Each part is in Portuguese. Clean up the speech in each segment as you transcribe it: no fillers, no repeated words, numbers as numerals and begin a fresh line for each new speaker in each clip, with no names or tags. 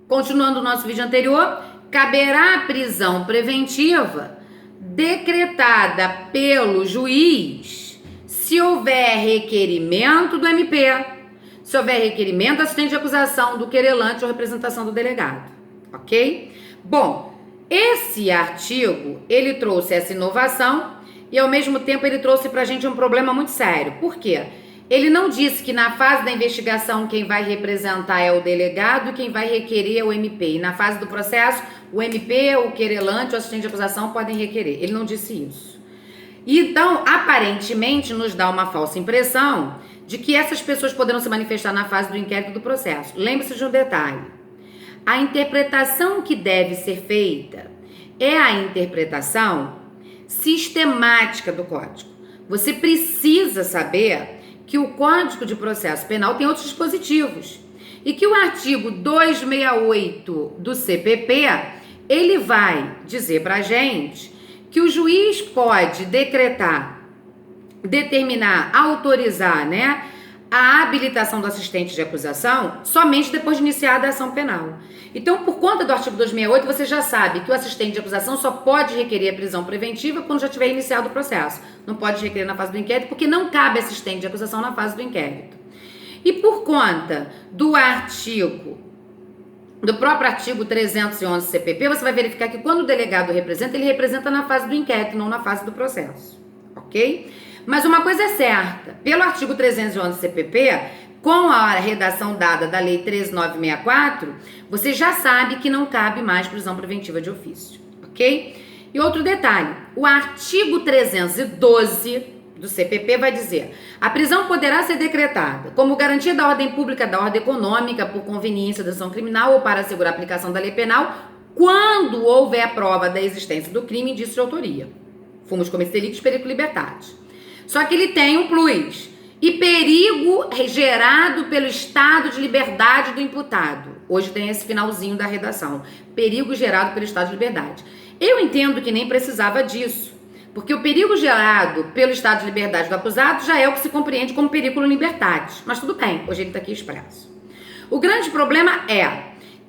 Continuando o nosso vídeo anterior, caberá prisão preventiva decretada pelo juiz se houver requerimento do MP, se houver requerimento do assistente de acusação, do querelante ou representação do delegado, ok? Bom, esse artigo, ele trouxe essa inovação e ao mesmo tempo ele trouxe pra gente um problema muito sério. Por quê? Ele não disse que na fase da investigação quem vai representar é o delegado e quem vai requerer é o MP. E na fase do processo, o MP, o querelante, o assistente de acusação podem requerer. Ele não disse isso. Então, aparentemente, nos dá uma falsa impressão de que essas pessoas poderão se manifestar na fase do inquérito do processo. Lembre-se de um detalhe. A interpretação que deve ser feita é a interpretação sistemática do Código. Você precisa saber que o Código de Processo Penal tem outros dispositivos e que o artigo 268 do CPP, ele vai dizer pra gente que o juiz pode determinar, autorizar, né, a habilitação do assistente de acusação somente depois de iniciada a ação penal. Então, por conta do artigo 268, você já sabe que o assistente de acusação só pode requerer a prisão preventiva quando já tiver iniciado o processo. Não pode requerer na fase do inquérito, porque não cabe assistente de acusação na fase do inquérito. E por conta do próprio artigo 311 CPP, você vai verificar que quando o delegado representa, ele representa na fase do inquérito, não na fase do processo, ok? Mas uma coisa é certa, pelo artigo 311 CPP, com a redação dada da Lei 13.964, você já sabe que não cabe mais prisão preventiva de ofício, ok? E outro detalhe, o artigo 312 do CPP vai dizer: a prisão poderá ser decretada como garantia da ordem pública, da ordem econômica, por conveniência da ação criminal ou para assegurar a aplicação da lei penal, quando houver prova da existência do crime e indício de autoria. Fumus comis delictis, periculo libertatis. Só que ele tem um plus. E perigo gerado pelo estado de liberdade do imputado. Hoje tem esse finalzinho da redação. Perigo gerado pelo estado de liberdade. Eu entendo que nem precisava disso. Porque o perigo gerado pelo estado de liberdade do acusado já é o que se compreende como periculo libertatis. Mas tudo bem, hoje ele está aqui expresso. O grande problema é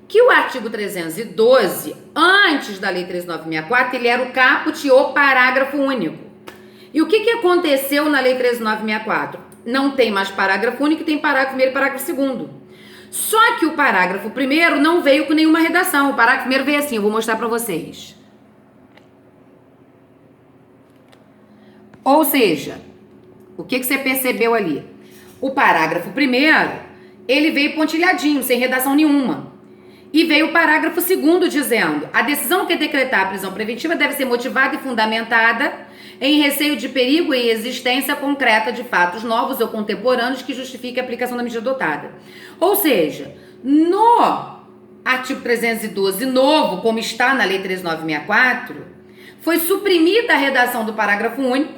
que o artigo 312, antes da Lei 13.964, ele era o caput e o parágrafo único. E o que aconteceu na Lei 13.964? Não tem mais parágrafo único, tem parágrafo primeiro e parágrafo segundo. Só que o parágrafo primeiro não veio com nenhuma redação. O parágrafo primeiro veio assim, eu vou mostrar para vocês. Ou seja, o que você percebeu ali? O parágrafo primeiro, ele veio pontilhadinho, sem redação nenhuma. E veio o parágrafo segundo dizendo: a decisão que decretar a prisão preventiva deve ser motivada e fundamentada em receio de perigo e existência concreta de fatos novos ou contemporâneos que justifiquem a aplicação da medida adotada. Ou seja, no artigo 312 novo, como está na Lei 13.964, foi suprimida a redação do parágrafo único,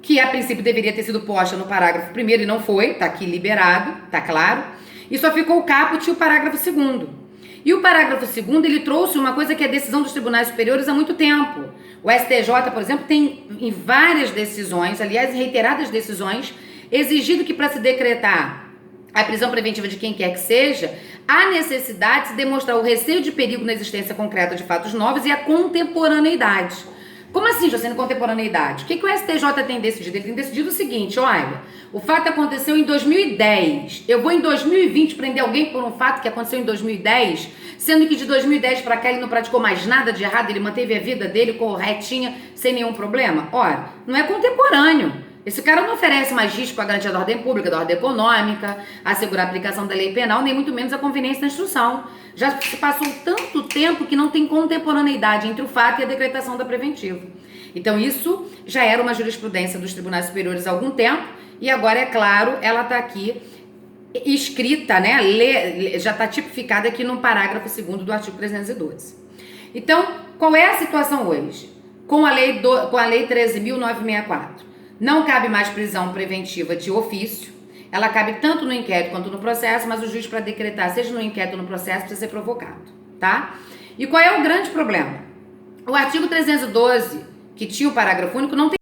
que a princípio deveria ter sido posta no parágrafo primeiro e não foi, está aqui liberado, está claro, e só ficou o caput e o parágrafo segundo. E o parágrafo segundo, ele trouxe uma coisa que é decisão dos tribunais superiores há muito tempo. O STJ, por exemplo, tem em várias decisões, aliás, em reiteradas decisões, exigido que para se decretar a prisão preventiva de quem quer que seja, há necessidade de se demonstrar o receio de perigo na existência concreta de fatos novos e a contemporaneidade. Como assim, Jocene, contemporaneidade? O que o STJ tem decidido? Ele tem decidido o seguinte: olha, o fato aconteceu em 2010. Eu vou em 2020 prender alguém por um fato que aconteceu em 2010, sendo que de 2010 para cá ele não praticou mais nada de errado, ele manteve a vida dele corretinha, sem nenhum problema? Olha, não é contemporâneo. Esse cara não oferece mais risco à garantia da ordem pública, da ordem econômica, assegurar a aplicação da lei penal, nem muito menos a conveniência da instrução. Já se passou tanto tempo que não tem contemporaneidade entre o fato e a decretação da preventiva. Então isso já era uma jurisprudência dos tribunais superiores há algum tempo e agora, é claro, ela está aqui escrita, né? Já está tipificada aqui no parágrafo 2º do artigo 312. Então, qual é a situação hoje? Com a lei 13.964. Não cabe mais prisão preventiva de ofício. Ela cabe tanto no inquérito quanto no processo, mas o juiz, para decretar, seja no inquérito ou no processo, precisa ser provocado, tá? E qual é o grande problema? O artigo 312, que tinha o parágrafo único, não tem